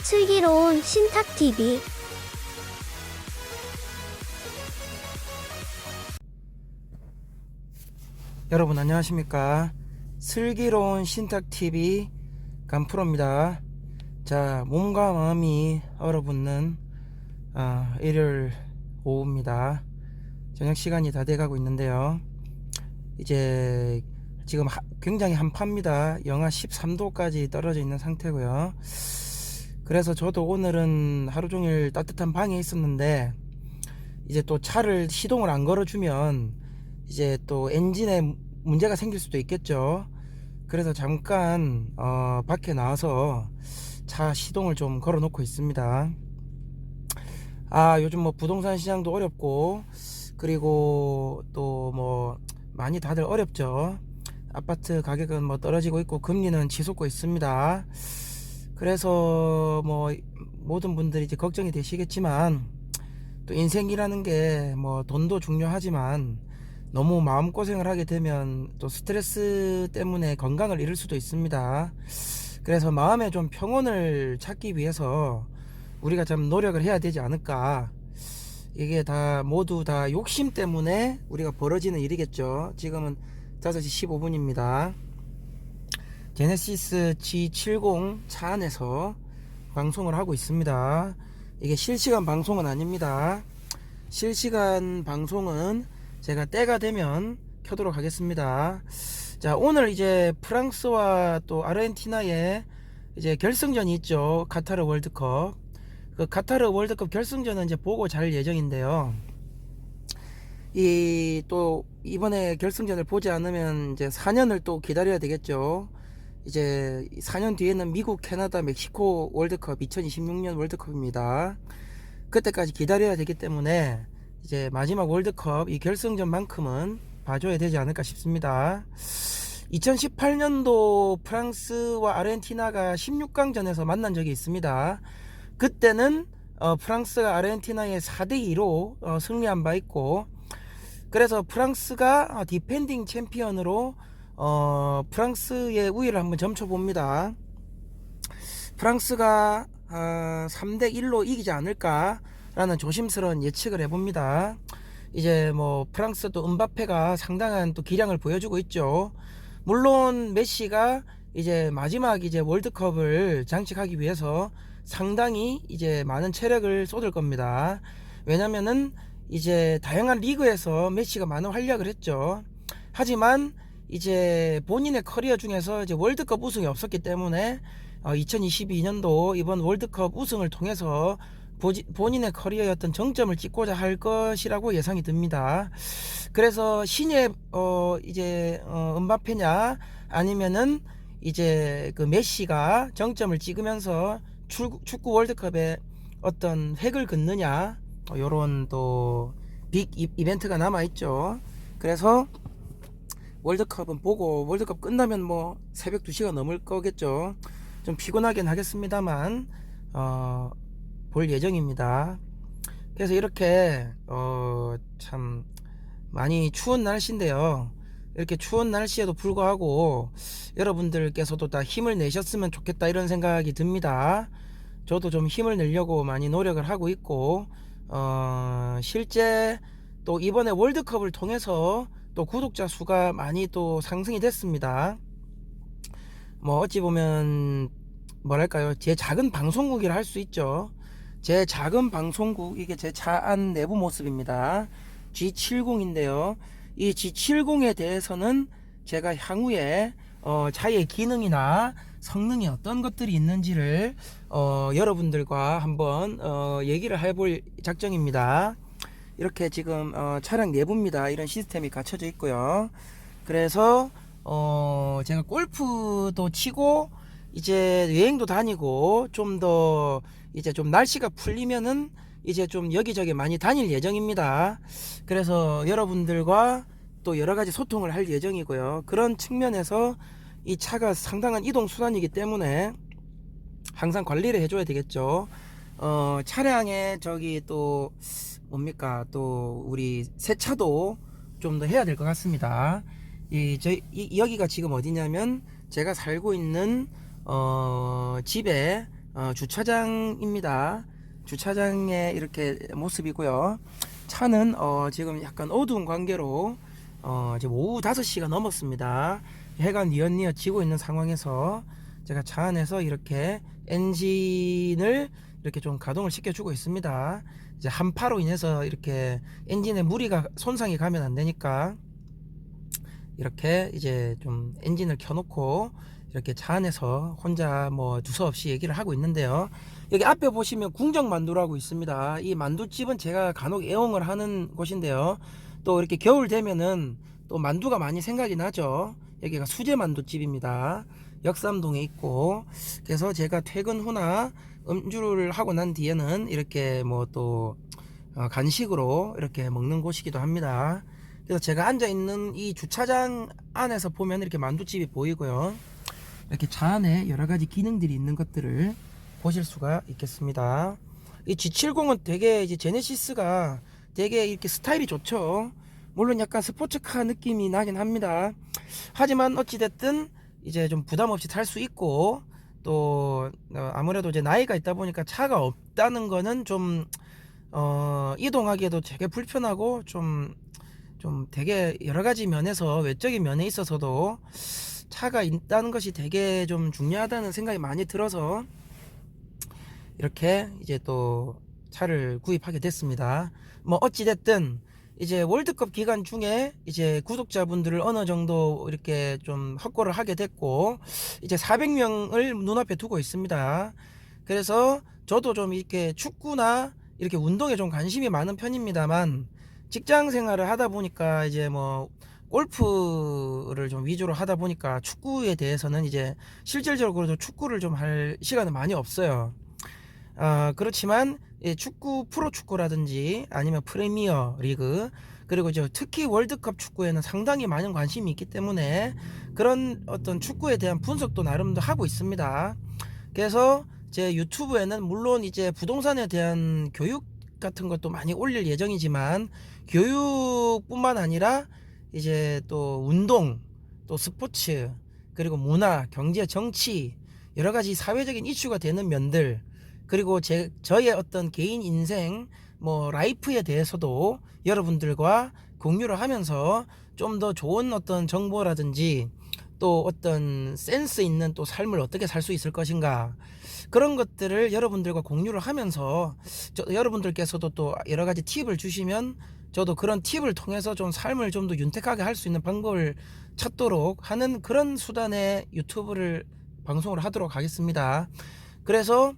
슬기로운 신탁TV. 여러분 안녕하십니까. 슬기로운 신탁TV 간프로입니다. 자, 몸과 마음이 얼어붙는 일요일 오후입니다. 저녁 시간이 다 돼가고 있는데요. 이제 지금 굉장히 한파입니다. 영하 13도까지 떨어져 있는 상태고요. 그래서 저도 오늘은 하루 종일 따뜻한 방에 있었는데, 이제 또 차를 시동을 안 걸어주면 이제 또 엔진에 문제가 생길 수도 있겠죠. 그래서 잠깐 밖에 나와서 차 시동을 좀 걸어 놓고 있습니다. 요즘 뭐 부동산 시장도 어렵고, 그리고 또 뭐 많이 다들 어렵죠. 아파트 가격은 뭐 떨어지고 있고 금리는 치솟고 있습니다. 그래서 뭐 모든 분들이 이제 걱정이 되시겠지만, 또 인생이라는 게 뭐 돈도 중요하지만 너무 마음고생을 하게 되면 또 스트레스 때문에 건강을 잃을 수도 있습니다. 그래서 마음의 좀 평온을 찾기 위해서 우리가 좀 노력을 해야 되지 않을까. 이게 다 모두 다 욕심 때문에 우리가 벌어지는 일이겠죠. 지금은 5시 15분입니다 제네시스 G70 차 안에서 방송을 하고 있습니다. 이게 실시간 방송은 아닙니다. 실시간 방송은 제가 때가 되면 켜도록 하겠습니다. 자, 오늘 이제 프랑스와 또 아르헨티나의 이제 결승전이 있죠. 카타르 월드컵. 그 카타르 월드컵 결승전은 이제 보고 잘 예정인데요. 또 이번에 결승전을 보지 않으면 이제 4년을 또 기다려야 되겠죠. 이제 4년 뒤에는 미국, 캐나다, 멕시코 월드컵 2026년 월드컵입니다. 그때까지 기다려야 되기 때문에 이제 마지막 월드컵 이 결승전만큼은 봐줘야 되지 않을까 싶습니다. 2018년도 프랑스와 아르헨티나가 16강전에서 만난 적이 있습니다. 그때는 프랑스가 아르헨티나에 4대2로 승리한 바 있고, 그래서 프랑스가 디펜딩 챔피언으로 프랑스의 우위를 한번 점쳐봅니다. 프랑스가 3대1로 이기지 않을까 라는 조심스러운 예측을 해봅니다. 이제 뭐 프랑스도 은바페가 상당한 또 기량을 보여주고 있죠. 물론 메시가 이제 마지막 이제 월드컵을 장식하기 위해서 상당히 이제 많은 체력을 쏟을 겁니다. 왜냐면은 이제 다양한 리그에서 메시가 많은 활약을 했죠. 하지만 이제 본인의 커리어 중에서 이제 월드컵 우승이 없었기 때문에 2022년도 이번 월드컵 우승을 통해서 본인의 커리어의 어떤 정점을 찍고자 할 것이라고 예상이 듭니다. 그래서 신예 이제 은바페냐 아니면은 이제 그 메시가 정점을 찍으면서 축구 월드컵에 어떤 획을 긋느냐, 요런 또 빅 이벤트가 남아있죠. 그래서 월드컵은 보고, 월드컵 끝나면 뭐 새벽 2시가 넘을 거겠죠. 좀 피곤하긴 하겠습니다만 볼 예정입니다. 그래서 이렇게 참 많이 추운 날씨인데요. 이렇게 추운 날씨에도 불구하고 여러분들께서도 다 힘을 내셨으면 좋겠다, 이런 생각이 듭니다. 저도 좀 힘을 내려고 많이 노력을 하고 있고, 실제 또 이번에 월드컵을 통해서 또 구독자 수가 많이 또 상승이 됐습니다. 뭐 어찌 보면 뭐랄까요, 제 작은 방송국이라 할 수 있죠. 제 작은 방송국, 이게 제 차 안 내부 모습입니다. G70인데요. 이 G70에 대해서는 제가 향후에 차의 기능이나 성능이 어떤 것들이 있는지를 여러분들과 한번 얘기를 해볼 작정입니다. 이렇게 지금 차량 내부입니다. 이런 시스템이 갖춰져 있고요. 그래서 제가 골프도 치고 이제 여행도 다니고, 좀 더 이제 좀 날씨가 풀리면은 이제 좀 여기저기 많이 다닐 예정입니다. 그래서 여러분들과 또 여러가지 소통을 할 예정이고요. 그런 측면에서 이 차가 상당한 이동 수단이기 때문에 항상 관리를 해줘야 되겠죠. 차량에 저기 또 뭡니까, 또 우리 세차도 좀 더 해야 될 것 같습니다. 여기가 지금 어디냐면 제가 살고 있는 집에 주차장입니다. 주차장의 이렇게 모습이고요. 차는 지금 약간 어두운 관계로 지금 오후 5시가 넘었습니다. 해가 뉘엿뉘엿 지고 있는 상황에서 제가 차 안에서 이렇게 엔진을 이렇게 좀 가동을 시켜주고 있습니다. 이제 한파로 인해서 이렇게 엔진에 무리가 손상이 가면 안 되니까 이렇게 이제 좀 엔진을 켜놓고 이렇게 차 안에서 혼자 뭐 두서없이 얘기를 하고 있는데요. 여기 앞에 보시면 궁정만두라고 있습니다. 이 만두집은 제가 간혹 애용을 하는 곳인데요. 또 이렇게 겨울 되면은 또 만두가 많이 생각이 나죠. 여기가 수제 만두집입니다. 역삼동에 있고, 그래서 제가 퇴근 후나 음주를 하고 난 뒤에는 이렇게 뭐 또 간식으로 이렇게 먹는 곳이기도 합니다. 그래서 제가 앉아 있는 이 주차장 안에서 보면 이렇게 만두집이 보이고요. 이렇게 차 안에 여러 가지 기능들이 있는 것들을 보실 수가 있겠습니다. 이 G70은 되게 이제 제네시스가 되게 이렇게 스타일이 좋죠. 물론 약간 스포츠카 느낌이 나긴 합니다. 하지만 어찌됐든 이제 좀 부담 없이 탈 수 있고, 또 아무래도 이제 나이가 있다 보니까 차가 없다는 거는 좀 이동하기에도 되게 불편하고 좀 되게 여러 가지 면에서 외적인 면에 있어서도 차가 있다는 것이 되게 좀 중요하다는 생각이 많이 들어서 이렇게 이제 또 차를 구입하게 됐습니다. 뭐 어찌됐든 이제 월드컵 기간 중에 이제 구독자분들을 어느 정도 이렇게 좀 확보를 하게 됐고, 이제 400명을 눈앞에 두고 있습니다. 그래서 저도 좀 이렇게 축구나 이렇게 운동에 좀 관심이 많은 편입니다만, 직장 생활을 하다 보니까 이제 뭐 골프를 좀 위주로 하다 보니까 축구에 대해서는 이제 실질적으로도 축구를 좀 할 시간은 많이 없어요. 그렇지만 축구, 프로축구라든지 아니면 프리미어 리그, 그리고 이제 특히 월드컵 축구에는 상당히 많은 관심이 있기 때문에 그런 어떤 축구에 대한 분석도 나름도 하고 있습니다. 그래서 제 유튜브에는 물론 이제 부동산에 대한 교육 같은 것도 많이 올릴 예정이지만, 교육뿐만 아니라 이제 또 운동, 또 스포츠, 그리고 문화, 경제, 정치, 여러 가지 사회적인 이슈가 되는 면들, 그리고 저의 어떤 개인 인생, 뭐 라이프에 대해서도 여러분들과 공유를 하면서 좀 더 좋은 어떤 정보라든지 또 어떤 센스 있는 또 삶을 어떻게 살 수 있을 것인가, 그런 것들을 여러분들과 공유를 하면서 여러분들께서도 또 여러 가지 팁을 주시면 저도 그런 팁을 통해서 좀 삶을 좀 더 윤택하게 할 수 있는 방법을 찾도록 하는 그런 수단의 유튜브를 방송을 하도록 하겠습니다. 그래서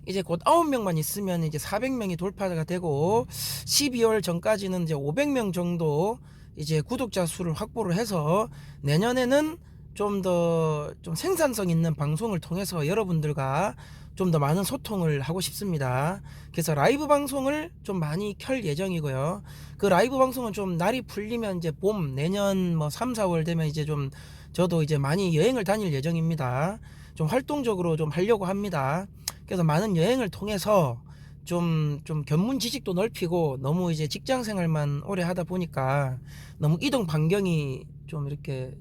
이제 곧 9명만 있으면 이제 400명이 돌파가 되고, 12월 전까지는 이제 500명 정도 이제 구독자 수를 확보를 해서 내년에는 좀 더 좀 생산성 있는 방송을 통해서 여러분들과 좀 더 많은 소통을 하고 싶습니다. 그래서 라이브 방송을 좀 많이 켤 예정이고요. 그 라이브 방송은 좀 날이 풀리면 이제 봄, 내년 뭐 3, 4월 되면 이제 좀 저도 이제 많이 여행을 다닐 예정입니다. 좀 활동적으로 좀 하려고 합니다. 그래서 많은 여행을 통해서 좀 견문 지식도 넓히고, 너무 이제 직장 생활만 오래 하다 보니까 너무 이동 반경이 좀 이렇게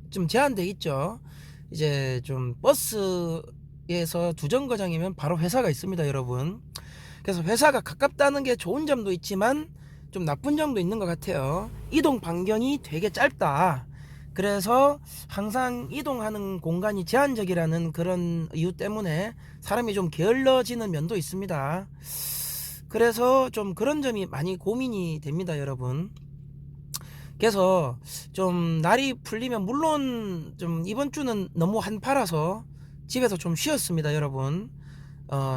좀 제한돼 있죠. 이제 좀 버스에서 두 정거장이면 바로 회사가 있습니다, 여러분. 그래서 회사가 가깝다는 게 좋은 점도 있지만 좀 나쁜 점도 있는 것 같아요. 이동 반경이 되게 짧다. 그래서 항상 이동하는 공간이 제한적이라는 그런 이유 때문에 사람이 좀 게을러지는 면도 있습니다. 그래서 좀 그런 점이 많이 고민이 됩니다, 여러분. 그래서 좀 날이 풀리면, 물론 좀 이번 주는 너무 한파라서 집에서 좀 쉬었습니다, 여러분.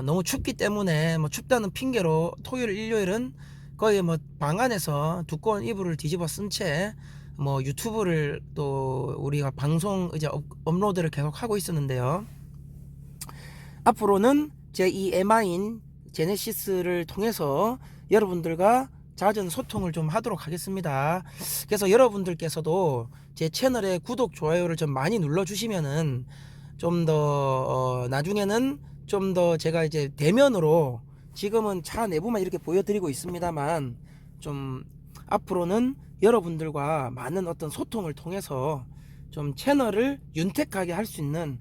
너무 춥기 때문에 뭐 춥다는 핑계로 토요일, 일요일은 거의 뭐 방 안에서 두꺼운 이불을 뒤집어 쓴 채 뭐 유튜브를 또 우리가 방송 이제 업로드를 계속 하고 있었는데요. 앞으로는 제 이 에마인 제네시스를 통해서 여러분들과 잦은 소통을 좀 하도록 하겠습니다. 그래서 여러분들께서도 제 채널에 구독, 좋아요를 좀 많이 눌러 주시면은 좀 더 나중에는 좀 더 제가 이제 대면으로, 지금은 차 내부만 이렇게 보여드리고 있습니다만, 좀 앞으로는 여러분들과 많은 어떤 소통을 통해서 좀 채널을 윤택하게 할 수 있는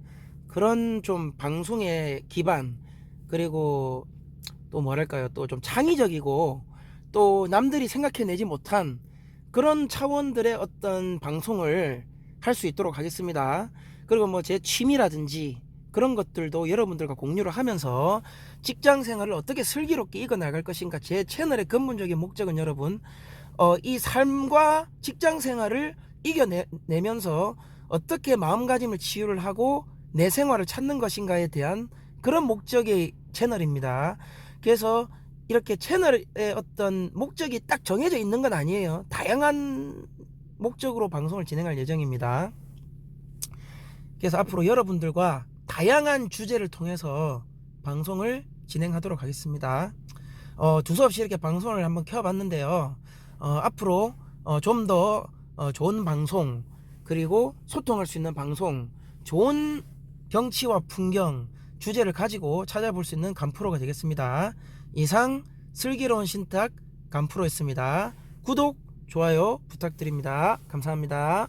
그런 좀 방송의 기반, 그리고 또 뭐랄까요, 또 좀 창의적이고 또 남들이 생각해내지 못한 그런 차원들의 어떤 방송을 할 수 있도록 하겠습니다. 그리고 뭐 제 취미라든지 그런 것들도 여러분들과 공유를 하면서 직장 생활을 어떻게 슬기롭게 이어나갈 것인가, 제 채널의 근본적인 목적은 여러분, 이 삶과 직장 생활을 이겨내면서 어떻게 마음가짐을 치유를 하고 내 생활을 찾는 것인가에 대한 그런 목적의 채널입니다. 그래서 이렇게 채널의 어떤 목적이 딱 정해져 있는 건 아니에요. 다양한 목적으로 방송을 진행할 예정입니다. 그래서 앞으로 여러분들과 다양한 주제를 통해서 방송을 진행하도록 하겠습니다. 두서없이 이렇게 방송을 한번 켜봤는데요. 앞으로 좀 더 좋은 방송, 그리고 소통할 수 있는 방송, 좋은 경치와 풍경, 주제를 가지고 찾아볼 수 있는 간프로가 되겠습니다. 이상 슬기로운 신탁 간프로였습니다. 구독, 좋아요 부탁드립니다. 감사합니다.